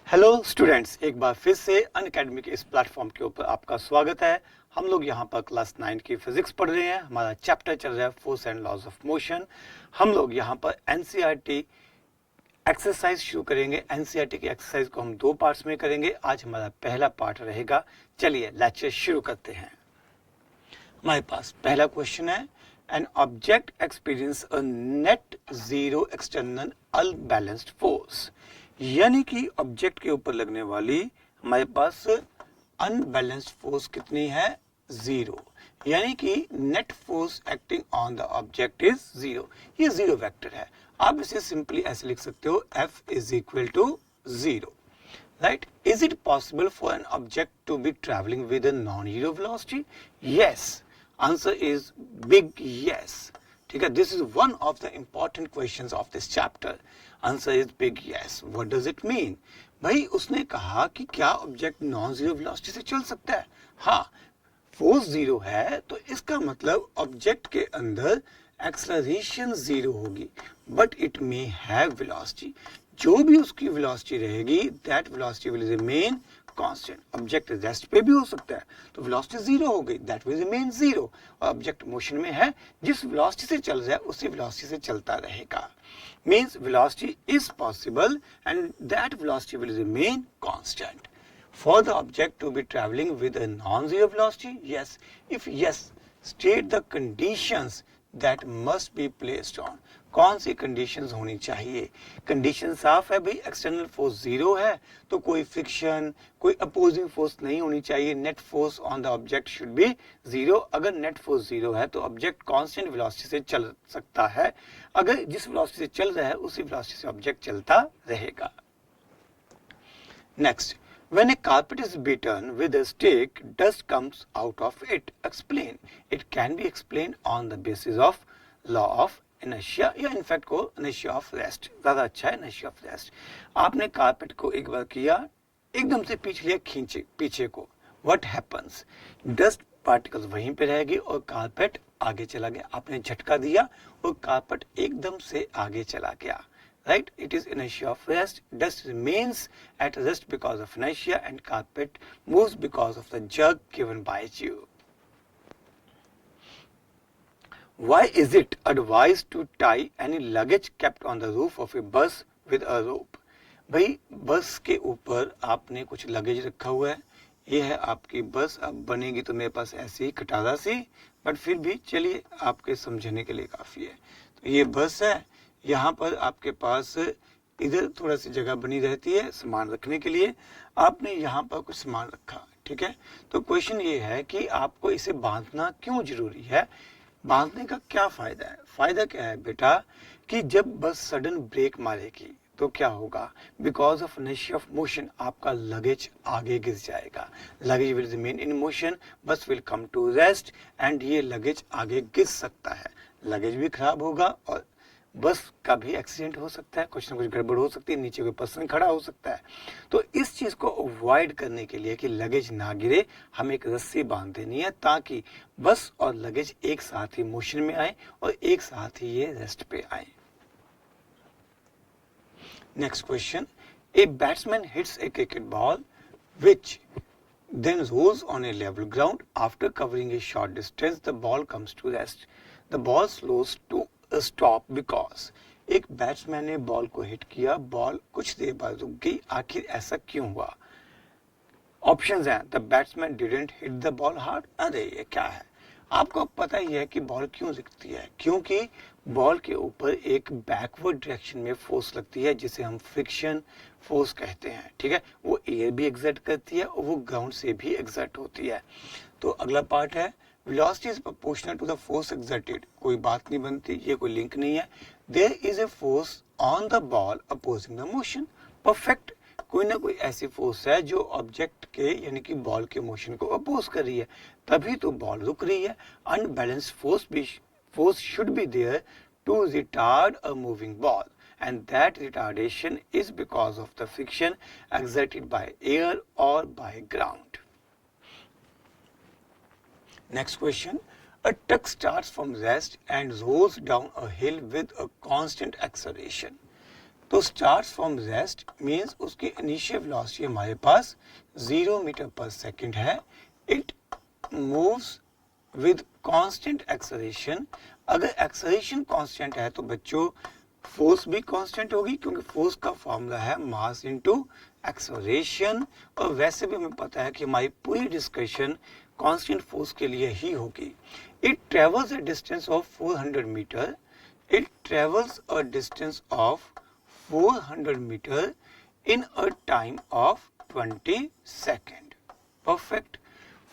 Hello students, एक बार फिर से अनअकैडमी के इस प्लेटफॉर्म के ऊपर आपका स्वागत है। हम लोग यहाँ पर क्लास 9 की फिजिक्स पढ़ रहे हैं। हमारा चैप्टर चल रहा है force and laws of motion. हम लोग यहाँ पर एनसीईआरटी एक्सरसाइज शुरू करेंगे। एनसीईआरटी की एक्सरसाइज को हम 2 पार्ट्स में करेंगे। आज हमारा पहला पार्ट रहेगा। चलिए लेक्चर शुरू करते हैं। हमारे पास पहला क्वेश्चन है, an object experience a net zero external unbalanced force. यानी कि ऑब्जेक्ट के ऊपर लगने वाली हमारे पास अनबैलेंस्ड फोर्स कितनी है? जीरो। यानी कि net force acting on the object is zero. ये जीरो वेक्टर है। आप इसे सिंपली ऐसे लिख सकते हो, F is equal to zero. Right? Is it possible for an object to be traveling with a non-zero velocity? Yes. Answer is big yes. ठीक है, this is one of the important questions of this chapter. Answer is big yes. What does it mean? भाई उसने कहा कि क्या object non zero velocity से चल सकता है? हाँ, फोर्स जीरो है तो इसका मतलब ऑब्जेक्ट के अंदर एक्सेलरेशन जीरो होगी, but it may have velocity. जो भी उसकी वेलोसिटी रहेगी, that velocity will remain constant. Object rest पे भी हो सकता है तो वेलोसिटी जीरो हो गई, दैट विल रिमेन जीरो। और ऑब्जेक्ट मोशन में है, जिस वेलोसिटी से चल रहा है उसी वेलोसिटी से चलता रहेगा। Means velocity is possible and that velocity will remain constant. For the object to be traveling with a non-zero velocity? Yes. If yes, state the conditions that must be placed on. कौन सी conditions होनी चाहिए? Condition साफ है भाई, external force zero है तो कोई friction, कोई अपोजिंग फोर्स नहीं होनी चाहिए। Net force on the object should be zero. अगर नेट फोर्स जीरो है तो ऑब्जेक्ट कांस्टेंट वेलोसिटी से चल सकता है। अगर जिस वेलोसिटी से चल रहा है उसी वेलोसिटी से ऑब्जेक्ट चलता रहेगा। Next, when a carpet is beaten with a stick, dust comes out of it. Explain. It can be explained on the basis of law of inertia या इनफैक्ट को inertia of rest। ज्यादा अच्छा है inertia of rest। आपने carpet को एक बार किया, एकदम से पीछे लिया खींचे पीछे को, what happens? डस्ट पार्टिकल्स वहीं पे रहेगी और कारपेट आगे चला गया। आपने झटका दिया और कारपेट एकदम से आगे चला गया। Right? It is inertia of rest. Dust remains at rest because of inertia and carpet moves because of the jerk given by you. Why is it advised to tie any luggage kept on the roof of a bus with a rope? भाई बस के ऊपर आपने कुछ luggage रखा हुआ है। ये है आपकी बस। अब बनेगी तो मेरे पास ऐसी ही कटारा सी, बट फिर भी चलिए आपके समझने के लिए काफ़ी है। तो ये बस है, यहाँ पर आपके पास इधर थोड़ा सी जगह बनी रहती है सामान रखने के लिए। आपने यहाँ पर कुछ सामान रखा, ठीक है। तो क्वेश्चन ये है कि आपको इसे बांधना क्यों जरूरी है? बांधने का क्या फायदा है? फायदा क्या है बेटा कि जब बस सडन ब्रेक मारेगी तो क्या होगा? Because of inertia of motion आपका लगेज आगे गिर जाएगा। Luggage will remain in motion, bus will come to rest and ये लगेज आगे गिर सकता है। लगेज भी खराब होगा और बस का भी एक्सीडेंट हो सकता है, कुछ ना कुछ गड़बड़ हो सकती है, नीचे कोई पर्सन खड़ा हो सकता है। तो इस चीज को अवॉइड करने के लिए कि लगेज ना गिरे, हमें एक रस्सी बांध देनी है ताकि बस और लगेज एक साथ ही मोशन में आए और एक साथ ही ये रेस्ट पे आए। Next question, a batsman hits A cricket ball which then rolls on a level ground. After covering a short distance, the ball comes to rest. The ball slows to a stop because एक batsman ने ball को hit किया, ball कुछ देर बाद रुक गई। आखिर ऐसा क्यों हुआ? ऑप्शंस हैं, the batsman didn't hit the ball hard. अरे ये क्या है? आपको पता ही है कि बॉल क्यों रुकती है, क्योंकि बॉल के ऊपर एक बैकवर्ड डायरेक्शन में फोर्स लगती है जिसे हम फ्रिक्शन फोर्स कहते हैं, ठीक है। वो एयर भी एग्जर्ट करती है और वो ग्राउंड से भी एग्जर्ट होती है। तो अगला पार्ट है, velocity is proportional to the force exerted. कोई बात नहीं बनती, ये कोई लिंक नहीं है। There is a force on the ball opposing the motion. Perfect. कोई ना कोई ऐसी फोर्स है जो ऑब्जेक्ट के यानी कि बॉल के मोशन को अपोज कर रही है, तभी तो बॉल रुक रही है। Unbalanced force should be there to retard a moving ball and that retardation is because of the friction exerted by air or by ground. Next question, a truck starts from rest and rolls down a hill with a constant acceleration. तो starts from rest means उसकी initial velocity हमारे पास 0 metre per second है। It moves with constant acceleration. अगर acceleration constant है तो बच्चों force भी constant होगी, क्योंकि फोर्स का फॉर्मूला है मास इनटू एक्सेलरेशन। और वैसे भी हमें पता है कि हमारी पूरी डिस्कशन कांस्टेंट फोर्स के लिए ही होगी। It travels a distance of 400 metre. It travels a distance of 400 metre in a time of 20 second. Perfect.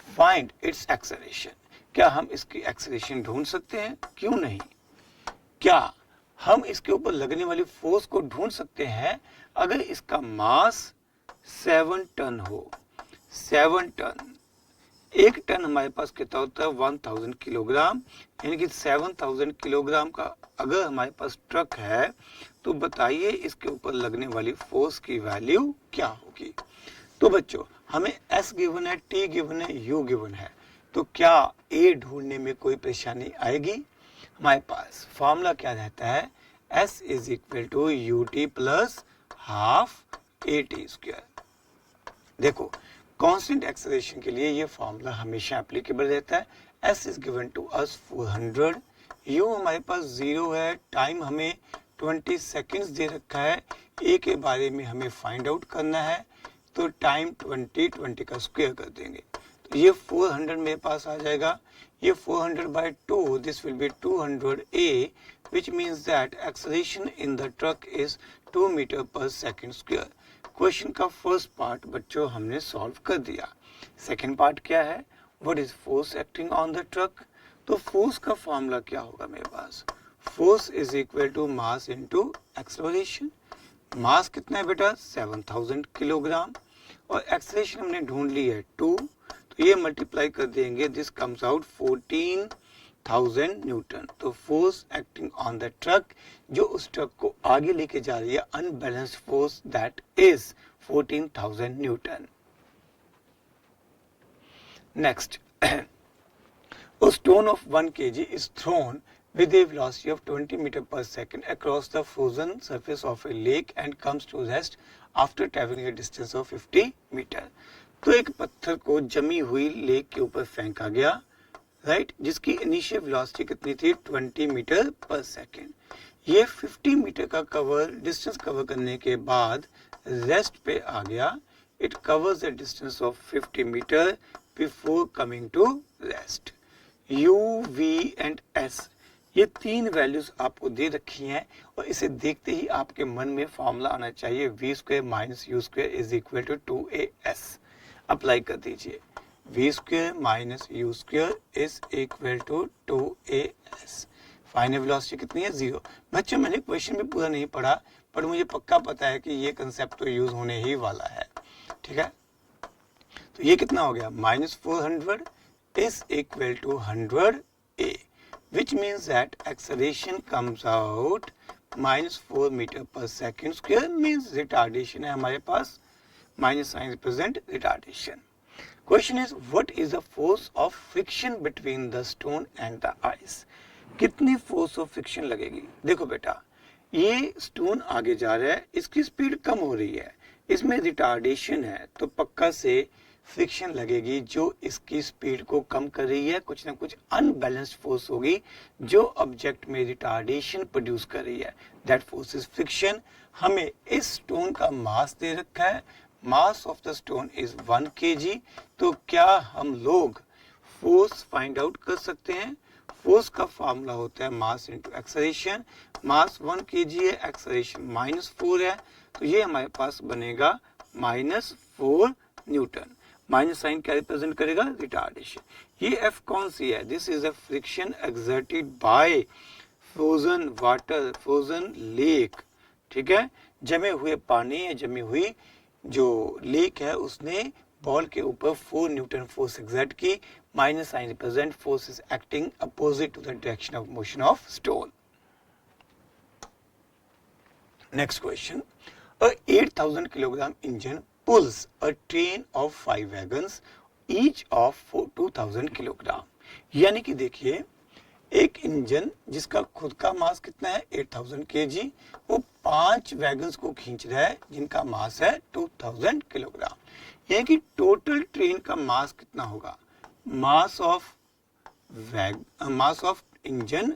Find its acceleration. क्या हम इसकी एक्सेलरेशन ढूंढ सकते हैं? क्यों नहीं। क्या हम इसके ऊपर लगने वाली फोर्स को ढूंढ सकते हैं? अगर इसका मास 7 टन हो, 7 टन, 1 टन हमारे पास कितना होता है? 1000 किलोग्राम, यानी कि 7000 किलोग्राम का अगर हमारे पास ट्रक है तो बताइए इसके ऊपर लगने वाली फोर्स की वैल्यू क्या होगी। तो बच्चों हमें S गिवन है, T गिवन है, U गिवन है, तो क्या A ढूंढने में कोई परेशानी आएगी? हमारे पास फॉर्मूला क्या रहता है? S is equal to UT plus half AT square. देखो कांस्टेंट एक्सेलरेशन के लिए ये फॉर्मूला हमेशा एप्लीकेबल रहता है। S is given to us 400, U हमारे पास 0 है, टाइम हमें 20 सेकेंड्स दे रखा है, A के बारे में हमें फाइंड आउट करना है, तो टाइम 20 का स्क्वायर कर देंगे, तो ये 400 मेरे पास आ जाएगा। ये 400 by 2, this will be 200A, which means that acceleration in the truck is 2 metre per second square. Question का फर्स्ट पार्ट बच्चों हमने सॉल्व कर दिया। सेकेंड पार्ट क्या है? What is force acting on the truck? तो फोर्स का formula क्या होगा मेरे पास? Force is equal to mass into acceleration. Mass कितना है बेटा? 7000 किलोग्राम, और एक्सेलरेशन हमने ढूंढ ली है 2, तो ये मल्टीप्लाई कर देंगे, दिस कम्स आउट 14,000 न्यूटन। तो force acting on the truck, जो उस ट्रक को आगे लेके जा रही है, unbalanced force, that is 14,000 Newton. Next, a stone of 1 kg is thrown with a velocity of 20 meter per second across the frozen surface of a lake and comes to rest after traveling a distance of 50 meter। तो एक पत्थर को जमी हुई lake के ऊपर फेंका गया, राइट, जिसकी इनिशियल वेलोसिटी कितनी थी? 20 मीटर पर सेकेंड। ये 50 मीटर का डिस्टेंस कवर करने के बाद रेस्ट पे आ गया। It covers the distance of 50 metre before coming to rest. U, V and S, ये 3 वैल्यूज आपको दे रखी हैं, और इसे देखते ही आपके मन में फॉर्मूला आना चाहिए V square minus U square is equal to 2AS। Apply कर दीजिए, V square minus U square is equal to 2AS। Final velocity कितनी है? 0। बच्चों मैंने क्वेश्चन भी पूरा नहीं पढ़ा, पर मुझे पक्का पता है कि ये कंसेप्ट तो यूज होने ही वाला है, ठीक है। तो ये कितना हो गया? Minus 400 is equal to 100A, which means that acceleration comes out minus 4 meter per second square, means retardation है हमारे पास, minus sign represent retardation। Question is, what is the force of friction between the stone and the ice? कितनी force of friction लगेगी? देखो बेटा, ये stone आगे जा रहा है, इसकी स्पीड कम हो रही है, इसमें रिटार्डेशन है, तो पक्का से फ्रिक्शन लगेगी जो इसकी स्पीड को कम कर रही है। कुछ ना कुछ अनबैलेंस्ड फोर्स होगी जो ऑब्जेक्ट में रिटार्डेशन प्रोड्यूस कर रही है, दैट फोर्स इज फ्रिक्शन। हमें इस स्टोन का मास दे रखा है, mass of the stone is 1 kg। तो क्या हम लोग फोर्स फाइंड आउट कर सकते हैं? फोर्स का फार्मूला होता है मास इनटू एक्सेलरेशन। मास 1 kg है, एक्सेलरेशन -4 है, तो ये हमारे पास बनेगा -4 न्यूटन। माइनस साइन क्या रिप्रेजेंट करेगा? रिटार्डेशन। ये F कौन सी है? This is a friction exerted by frozen water, frozen lake, ठीक है। जमे हुए पानी या जमी हुई जो लेक है उसने बॉल के ऊपर 4 न्यूटन फोर्स एक्सर्ट की। Minus sign represent force is acting opposite to the direction of motion of stone. Next question, a 8000 kilogram engine pulls a train of 5 wagons each of 2000 kilogram. यानी कि देखिए एक engine जिसका खुद का मास कितना है 8000 kg, वो 5 वैगन्स को खींच रहा है जिनका मास है 2000 किलोग्राम। यानी कि टोटल ट्रेन का मास कितना होगा, mass of engine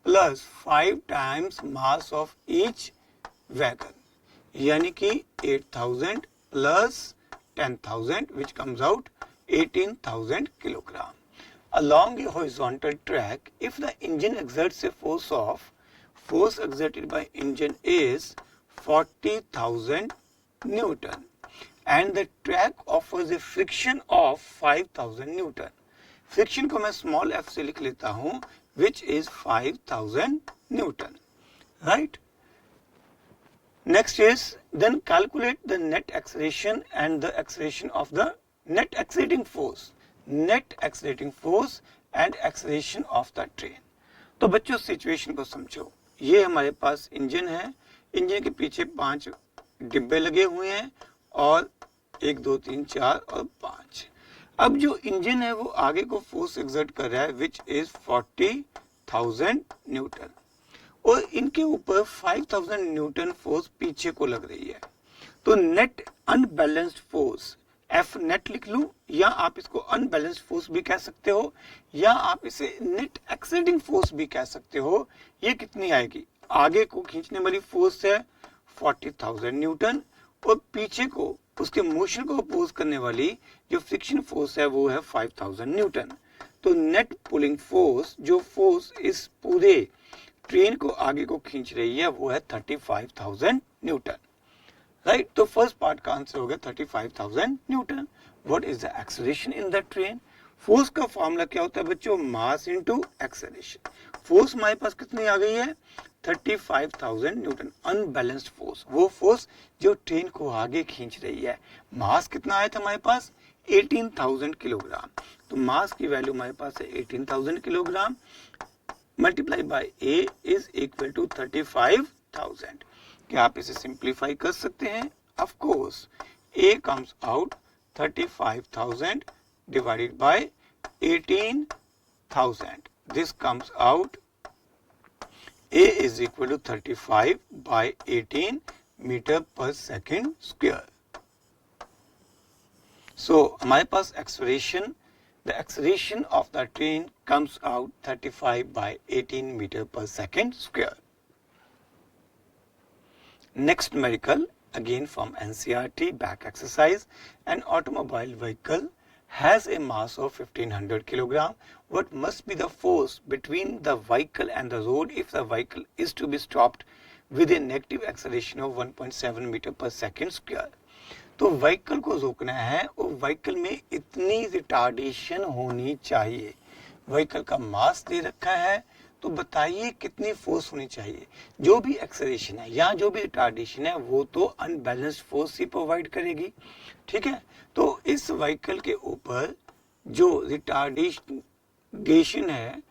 plus 5 times mass of each wagon, यानी कि 8000 plus 10,000 which comes out 18,000 kilogram. Along a horizontal track, if the engine exerts a force exerted by engine is 40,000 Newton and the track offers a friction of 5,000 Newton. Friction को मैं small f से लिख लेता हूं, which is 5,000 Newton, right? Next is then calculate the net acceleration and the acceleration of the net accelerating force and acceleration of the train. तो बच्चों situation को समझो, ये हमारे पास इंजन है, इंजन के पीछे 5 डिब्बे लगे हुए हैं और 1 2 3 4 और 5। अब जो इंजन है वो आगे को फोर्स एक्सर्ट कर रहा है विच इज 40,000 न्यूटन और इनके ऊपर 5,000 न्यूटन फोर्स पीछे को लग रही है। तो net unbalanced force F net लिख लूं, या आप इसको अनबैलेंस्ड फोर्स भी कह सकते हो, या आप इसे नेट एक्सेलरेटिंग फोर्स भी कह सकते हो। ये कितनी आएगी, आगे को खींचने वाली फोर्स है 40,000 न्यूटन और पीछे को उसके मोशन को अपोज करने वाली जो फ्रिक्शन फोर्स है वो है 5,000 न्यूटन। तो नेट पुलिंग फोर्स, जो फोर्स इस पूरे ट्रेन को आगे को खींच रही है वो है 35,000 न्यूटन, राइट। तो फर्स्ट पार्ट का आंसर हो गया 35,000 Newton. What is the acceleration in the train? Force का फॉर्मूला क्या होता है बच्चों, मास इनटू एक्सेलरेशन। फोर्स हमारे पास कितनी आ गई है 35,000 न्यूटन, अनबैलेंस्ड फोर्स, वो फोर्स जो ट्रेन को आगे खींच रही है। मास कितना आया था हमारे पास 18,000 किलोग्राम, तो मास की वैल्यू हमारे पास है 18,000 kilogram multiply by a is equal to 35,000। क्या आप इसे सिंप्लीफाई कर सकते हैं? Of course, a comes out 35,000 divided by 18,000. This comes out A is equal to 35 by 18 meter per second square. So हमारे पास acceleration, the acceleration of the train comes out 35 by 18 meter per second square. Next numerical, again from NCERT, back exercise. An automobile vehicle has a mass of 1500 kilogram. What must be the force between the vehicle and the road if the vehicle is to be stopped with a negative acceleration of 1.7 meter per second square? तो vehicle को रोकना है और vehicle में इतनी retardation होनी चाहिए। Vehicle का मास दे रखा है, तो बताइए कितनी फोर्स होनी चाहिए। जो भी एक्सेलरेशन है या जो भी रिटार्डेशन है वो तो अनबैलेंस्ड फोर्स ही प्रोवाइड करेगी, ठीक है। तो इस व्हीकल के ऊपर जो रिटार्डेशन है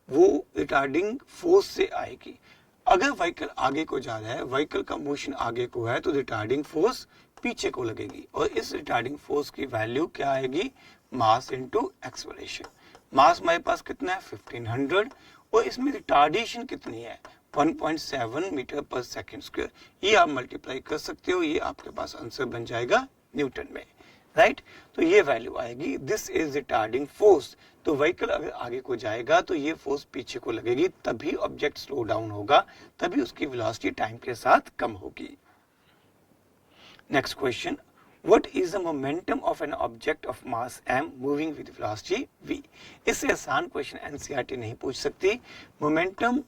वो रिटार्डिंग फोर्स से आएगी। अगर व्हीकल आगे को जा रहा है, व्हीकल का मोशन आगे को है, तो रिटार्डिंग फोर्स पीछे को लगेगी और इस रिटार्डिंग फोर्स की वैल्यू क्या आएगी, मास इनटू एक्सेलरेशन। मास हमारे पास कितना है 1500 और इसमें रिटार्डेशन कितनी है 1.7 मीटर पर सेकंड स्क्वायर। ये आप मल्टीप्लाई कर सकते हो, ये आपके पास आंसर बन जाएगा न्यूटन में, राइट। तो ये वैल्यू आएगी, दिस इज रिटार्डिंग फोर्स। तो व्हीकल अगर आगे को जाएगा तो ये फोर्स पीछे को लगेगी, तभी ऑब्जेक्ट स्लो डाउन होगा, तभी उसकी वेलोसिटी टाइम के साथ कम होगी। Next question, What is the momentum of an object of mass m moving with velocity v? इससे आसान क्वेश्चन एनसीईआरटी नहीं पूछ सकती। मोमेंटम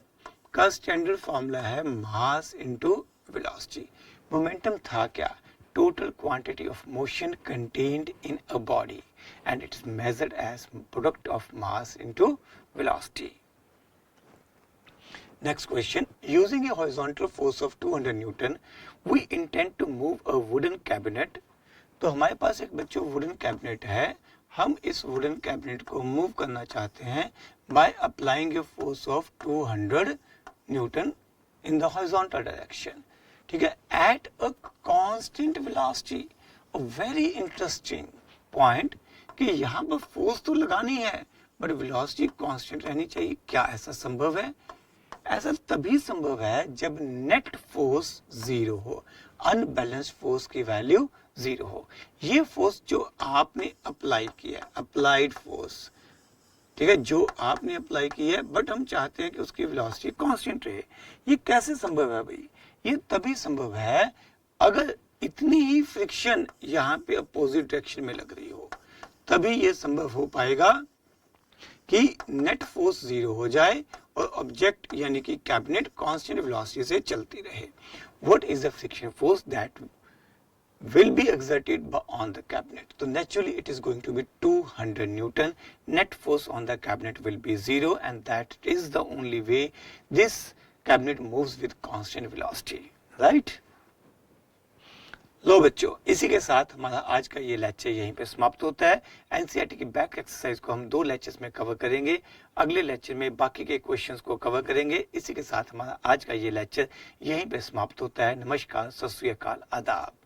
का स्टैंडर्ड फॉर्मूला है मास इनटू वेलोसिटी। मोमेंटम था क्या, total quantity of motion contained in a body and it is measured as product of mass into velocity. Next question, using a horizontal force of 200 Newton, we intend to move a wooden cabinet. तो हमारे पास एक बच्चों wooden cabinet है, हम इस wooden cabinet को move करना चाहते हैं by applying a force of 200 Newton in the horizontal direction, ठीक है, at a constant velocity. A very interesting point कि यहाँ पर फोर्स तो लगानी है बट वेलोसिटी कांस्टेंट रहनी चाहिए। क्या ऐसा संभव है? ऐसा तभी संभव है जब नेट फोर्स जीरो हो, अनबैलेंस्ड फोर्स की वैल्यू जीरो हो। ये फोर्स जो आपने अप्लाई किया, अप्लाइड फोर्स, ठीक है, जो आपने अप्लाई की है, बट हम चाहते हैं कि उसकी वेलोसिटी कांस्टेंट रहे। ये कैसे संभव है भाई? ये तभी संभव है अगर इतनी ही फ्रिक्शन यहाँ पे अपोजिट डायरेक्शन में लग रही हो, तभी ये संभव हो पाएगा कि नेट फोर्स जीरो हो जाए और ऑब्जेक्ट यानी कि कैबिनेट कांस्टेंट वेलोसिटी से चलती रहे। What is the friction force that will be exerted on the cabinet? So naturally it is going to be 200 Newton. Net force on the cabinet will be zero, and that is the only way this cabinet moves with constant velocity, right? लो बच्चों, इसी के साथ हमारा आज का ये lecture यहीं पे समाप्त होता है। एनसीईआरटी की बैक एक्सरसाइज को हम 2 लेक्चर्स में कवर करेंगे। अगले लेक्चर में बाकी के क्वेश्चंस को कवर करेंगे। इसी के साथ हमारा आज का ये लेक्चर यहीं पे समाप्त होता है। नमस्कार, सत श्री अकाल, आदाब।